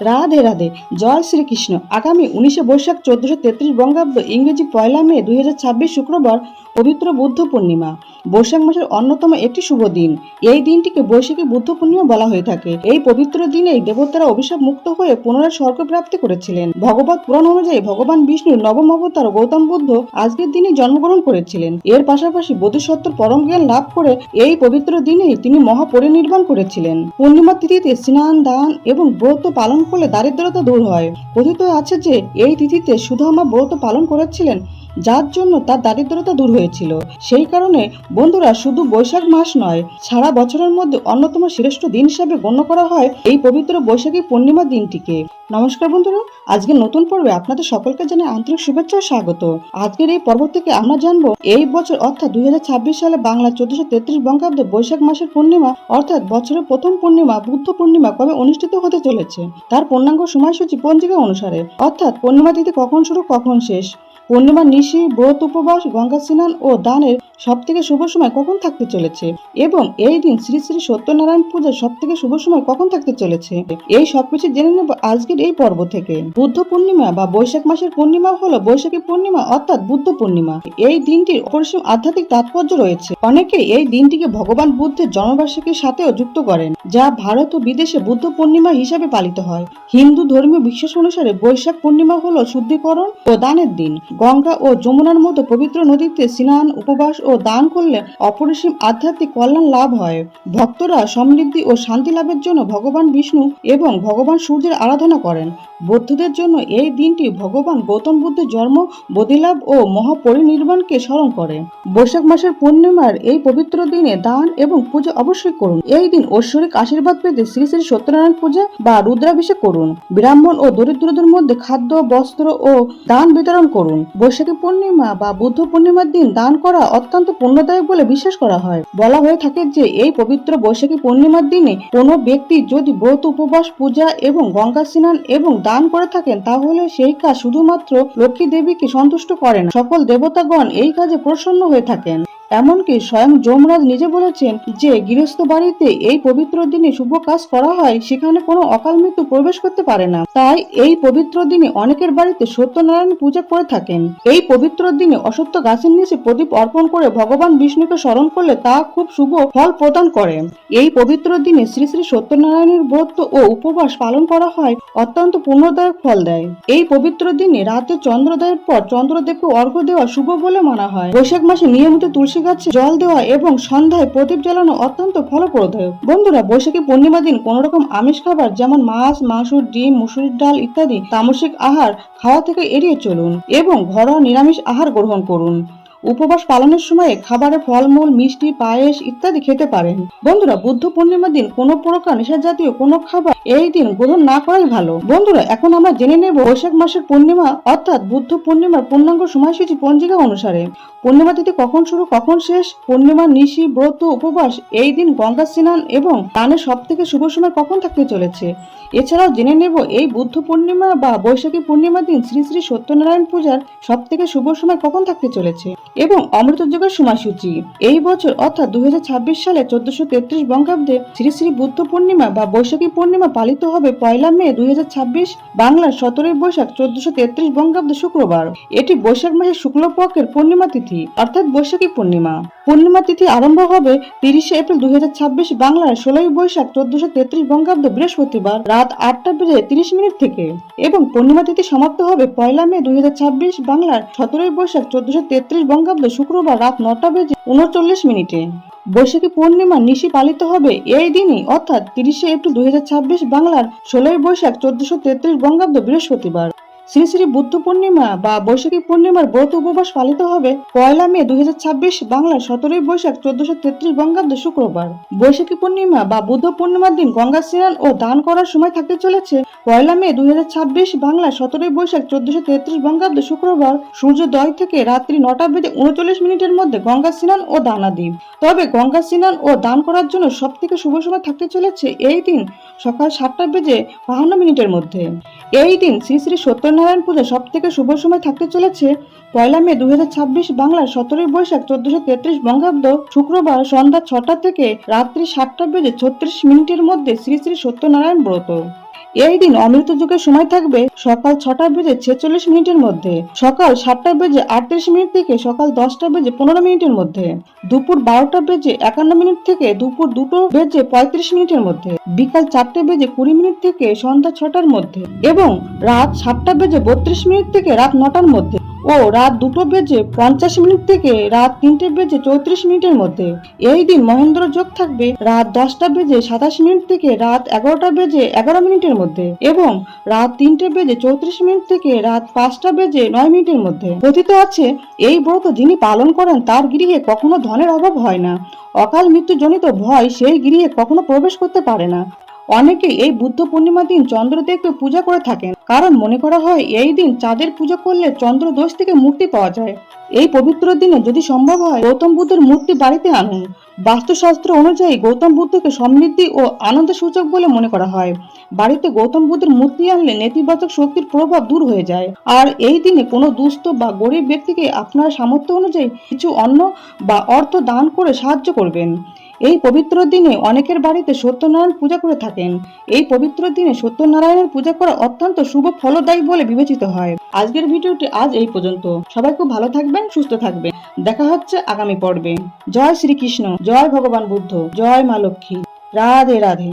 রাধে রাধে, জয় শ্রীকৃষ্ণ। আগামী 19শে বৈশাখ 1433 বঙ্গাব্দ ইংরেজি 1 মে 2026 শুক্রবার পবিত্র বুদ্ধ পূর্ণিমা। বৈশাখ মাসের অন্যতম একটি শুভ দিন। এই দিনটিকে বৈশাখী বুদ্ধ পূর্ণিমা বলা হয়ে থাকে। এই পবিত্র দিনেই দেবতারা অভিশাপ মুক্ত হয়ে পুনরায় স্বর্গ প্রাপ্তি করেছিলেন। ভগবত পুরাণ অনুযায়ী ভগবান বিষ্ণুর নবম অবতার গৌতম বুদ্ধ আজকের দিনে জন্মগ্রহণ করেছিলেন। এর পাশাপাশি বোধিসত্ত্বর পরম জ্ঞান লাভ করে এই পবিত্র দিনেই তিনি মহাপরিনির্বাণ করেছিলেন। পূর্ণিমা তিথিতে স্নান, দান এবং ব্রত পালন করলে দারিদ্রতা দূর হয়। কথিত আছে যে এই তিথিতে সুদামা ব্রত পালন করেছিলেন, যার জন্য তার দারিদ্রতা দূর হয়েছিল। সেই কারণে বন্ধুরা, শুধু বৈশাখ মাস নয়, সারা বছরের মধ্যে অন্যতম শ্রেষ্ঠ দিন হিসাবে গণ্য করা হয় এই পবিত্র বৈশাখী পূর্ণিমা দিনটিকে। নমস্কার বন্ধুরা, আজকে নতুন পর্বে আপনাদের সকলকে জানাই আন্তরিক শুভেচ্ছা ও স্বাগত। আজকের এই পর্ব থেকে আমরা জানবো এই বছর অর্থাৎ 2026 সালে বাংলা 1433 বঙ্গাব্দ বৈশাখ মাসের পূর্ণিমা অর্থাৎ বছরের প্রথম পূর্ণিমা বুদ্ধ পূর্ণিমা কবে অনুষ্ঠিত হতে চলেছে, তার পূর্ণাঙ্গ সময়সূচি পঞ্জিকা অনুসারে। অর্থাৎ পূর্ণিমা তিথি কখন শুরু কখন শেষ, পূর্ণিমা নিশি, ব্রত উপবাস, গঙ্গা স্নান ও দানের সব থেকে শুভ সময় কখন থাকতে চলেছে এবং এই দিন শ্রী শ্রী সত্যনারায়ণ পূজার সব থেকে শুভ সময় কখন থাকতে চলেছে, এই সবকিছু জেনে নেব আজকের এই পর্ব থেকে। বুদ্ধ পূর্ণিমা বা বৈশাখ মাসের পূর্ণিমা হলো বৈশাখী পূর্ণিমা অর্থাৎ বুদ্ধ পূর্ণিমা। এই দিনটির অপরিসীম আধ্যাত্মিক তাৎপর্য রয়েছে। অনেকে এই দিনটিকে ভগবান বুদ্ধের জন্মবার্ষিকীর সাথেও যুক্ত করেন, যা ভারত ও বিদেশে বুদ্ধ পূর্ণিমা হিসাবে পালিত হয়। হিন্দু ধর্মীয় বিশ্বাস অনুসারে বৈশাখ পূর্ণিমা হলো শুদ্ধিকরণ ও দানের দিন। গঙ্গা ও যমুনার মতো পবিত্র নদীতে স্নান, উপবাস ও দান করলে অপরিসীম আধ্যাত্মিক কল্যাণ লাভ হয়। ভক্তরা সমৃদ্ধি ও শান্তি লাভের জন্য ভগবান বিষ্ণু এবং ভগবান সূর্যের আরাধনা করেন। বৌদ্ধদের জন্য এই দিনটি ভগবান গৌতম বুদ্ধের জন্ম, বোধিলাভ ও মহাপরিনির্বাণকে স্মরণ করে। বৈশাখ মাসের পূর্ণিমার এই পবিত্র দিনে দান এবং পূজা অবশ্যই করুন। এই দিন ঐশ্বরিক আশীর্বাদ পেতে শ্রী শ্রী সত্যনারায়ণ পূজা বা রুদ্রাভিষেক করুন। ব্রাহ্মণ ও দরিদ্রদের মধ্যে খাদ্য, বস্ত্র ও দান বিতরণ করুন। বৈশাখী পূর্ণিমা বা বুদ্ধ পূর্ণিমার দিন দান করা অত্যন্ত পুণ্যদায়ক বলে বিশ্বাস করা হয়। বলা হয়ে থাকে যে এই পবিত্র বৈশাখী পূর্ণিমার দিনে কোনো ব্যক্তি যদি ব্রত, উপবাস, পূজা এবং গঙ্গা স্নান এবং দান করে থাকেন, তাহলে সেই কাজ শুধুমাত্র লক্ষ্মী দেবীকে সন্তুষ্ট করে না, সকল দেবতাগণ এই কাজে প্রসন্ন হয়ে থাকেন। এমনকি স্বয়ং যমরাজ নিজে বলেছেন যে গৃহস্থ বাড়িতে এই পবিত্র দিনে শুভ কাজ করা হয়, সেখানে কোনো অকাল মৃত্যু প্রবেশ করতে পারে না। তাই এই পবিত্র দিনে অনেকের বাড়িতে সত্যনারায়ণ পূজা করে থাকেন। এই পবিত্র দিনে অশ্বত্থ গাছের নিচে প্রদীপ অর্পণ করে ভগবান বিষ্ণুকে স্মরণ করলে তা খুব শুভ ফল প্রদান করে। এই পবিত্র দিনে শ্রী শ্রী সত্যনারায়ণের ব্রত ও উপবাস পালন করা হয়, অত্যন্ত পুণ্যদায়ক ফল দেয়। এই পবিত্র দিনে রাতে চন্দ্রোদয়ের পর চন্দ্রদেবকে অর্ঘ্য দেওয়া শুভ বলে মানা হয়। বৈশাখ মাসে নিয়মিত তুলসী গাছে জল দেওয়া এবং সন্ধ্যায় প্রদীপ জ্বালানো অত্যন্ত ফলপ্রদ। বন্ধুরা, বৈশাখী পূর্ণিমা দিন কোন রকম আমিষ খাবার যেমন মাছ, মাংস, ডিম, মুসুরির ডাল ইত্যাদি তামসিক আহার খাওয়া থেকে এড়িয়ে চলুন এবং ঘরোয়া নিরামিষ আহার গ্রহণ করুন। উপবাস পালনের সময় খাবারে ফলমূল, মিষ্টি, পায়েস ইত্যাদি খেতে পারেন। বন্ধুরা, বুদ্ধ পূর্ণিমার দিন কোনো প্রকার নেশা জাতীয় কোনো খাবার এই দিন গ্রহণ না করাই ভালো। বন্ধুরা, এখন আমরা জেনে নেব বৈশাখ মাসের পূর্ণিমা অর্থাৎ বুদ্ধ পূর্ণিমার পূর্ণাঙ্গ সময়সূচি পঞ্জিকা অনুসারে। পূর্ণিমা তিথি কখন শুরু কখন শেষ, পূর্ণিমা নিশি, ব্রত, উপবাস, এই দিন গঙ্গা স্নান এবং দানের সব থেকে শুভ সময় কখন থাকতে চলেছে। এছাড়াও জেনে নেব এই বুদ্ধ পূর্ণিমা বা বৈশাখী পূর্ণিমার দিন শ্রী শ্রী সত্যনারায়ণ পূজার সব থেকে শুভ সময় কখন থাকতে চলেছে এবং অমৃত যুগের সময়সূচি। এই বছর অর্থাৎ 2026 সালে 1433 বঙ্গাব্দে শ্রী শ্রী বুদ্ধ পূর্ণিমা বা বৈশাখী পূর্ণিমা পালিত হবে 1 মে 2026 বাংলার 17 বৈশাখ 1433 বঙ্গাব্দ শুক্রবার। এটি বৈশাখ মাসের শুক্লপক্ষের পূর্ণিমা তিথি অর্থাৎ বৈশাখী পূর্ণিমা। পূর্ণিমা তিথি আরম্ভ হবে 30 এপ্রিল 2026 বাংলার 16 বৈশাখ 1433 বঙ্গাব্দ বৃহস্পতিবার রাত 8:30 থেকে এবং পূর্ণিমা তিথি সমাপ্ত হবে 1 মে 2026 বাংলার 17 বৈশাখ 1433 বঙ্গাব্দ শুক্রবার রাত 9:39। বৈশাখী পূর্ণিমা নিশি পালিত হবে এই দিনই অর্থাৎ 30 এপ্রিল 2026 বাংলার 16 বৈশাখ 1433 বঙ্গাব্দ বৃহস্পতিবার। শ্রী শ্রী বুদ্ধ পূর্ণিমা বা বৈশাখী পূর্ণিমার ব্রত উপবাস পালিত হবে 1 মে 2026 বাংলার 17 বৈশাখ 1433 বঙ্গাব্দ শুক্রবার। বৈশাখী পূর্ণিমা বা বুদ্ধ পূর্ণিমার দিন গঙ্গা স্নান ও দান করার সময় থাকতে চলেছে 1 মে 2026 বাংলার 17 বৈশাখ 1433 বঙ্গাব্দ শুক্রবার সূর্যোদয় থেকে রাত্রি 9:39 মধ্যে গঙ্গা স্নান ও দানাদি। তবে গঙ্গা স্নান ও দান করার জন্য সব থেকে শুভ সময় থাকতে চলেছে এই দিন সকাল 7:52 মধ্যে। এই দিন শ্রী শ্রী সত্যনারায়ণ পূজা সব থেকে শুভ সময় থাকতে চলেছে 1 মে 2026 বাংলার 17 বৈশাখ 1433 বঙ্গাব্দ শুক্রবার সন্ধ্যা 6টা থেকে রাত্রি 7:36 মধ্যে শ্রী শ্রী সত্যনারায়ণ ব্রত। এই দিন অমৃত যুগের সময় থাকবে সকাল 6:46 মধ্যে, সকাল 7:38 থেকে সকাল 10:15 মধ্যে, দুপুর 12:51 থেকে দুপুর 2:35 মধ্যে, বিকাল 4:20 থেকে সন্ধ্যা 6টার মধ্যে এবং রাত 7:32 থেকে রাত 9টার মধ্যে ও রাত 2:50 থেকে রাত 3:34 মধ্যে। এই দিন মহেন্দ্র যোগ থাকবে রাত 10:27 থেকে রাত 11:11 মধ্যে এবং রাত 3:34 থেকে রাত 5:09 মধ্যে। কথিত আছে এই ব্রত যিনি পালন করেন তার গৃহে কখনো ধনের অভাব হয় না, অকাল মৃত্যু জনিত ভয় সেই গৃহে কখনো প্রবেশ করতে পারে না। অনেকে এই বুদ্ধ পূর্ণিমা দিন চন্দ্রদেবকে পূজা করে থাকেন, কারণ মনে করা হয় এই দিন চাঁদের পূজা করলে চন্দ্র দোষ থেকে মুক্তি পাওয়া যায়। এই পবিত্র দিনে যদি সম্ভব হয় গৌতম বুদ্ধের মূর্তি বাড়িতে আনুন। বাস্তুশাস্ত্র অনুযায়ী গৌতম বুদ্ধকে সমৃদ্ধি ও আনন্দের সূচক বলে মনে করা হয়। বাড়িতে গৌতম বুদ্ধের মূর্তি আনলে নেতিবাচক শক্তির প্রভাব দূর হয়ে যায়। আর এই দিনে কোনো দুস্থ বা গরিব ব্যক্তিকে আপনার সামর্থ্য অনুযায়ী কিছু অন্ন বা অর্থ দান করে সাহায্য করবেন। এই পবিত্র দিনে অনেকের বাড়িতে সত্যনারায়ণ পূজা করে থাকেন। এই পবিত্র দিনে সত্যনারায়ণের পূজা করা অত্যন্ত শুভ ফলদায়ী বলে বিবেচিত হয়। আজকের ভিডিওটি আজ এই পর্যন্ত। সবাই খুব ভালো থাকবেন, সুস্থ থাকবেন। দেখা হচ্ছে আগামী পর্বে। জয় শ্রীকৃষ্ণ, জয় ভগবান বুদ্ধ, জয় মা লক্ষ্মী, রাধে রাধে।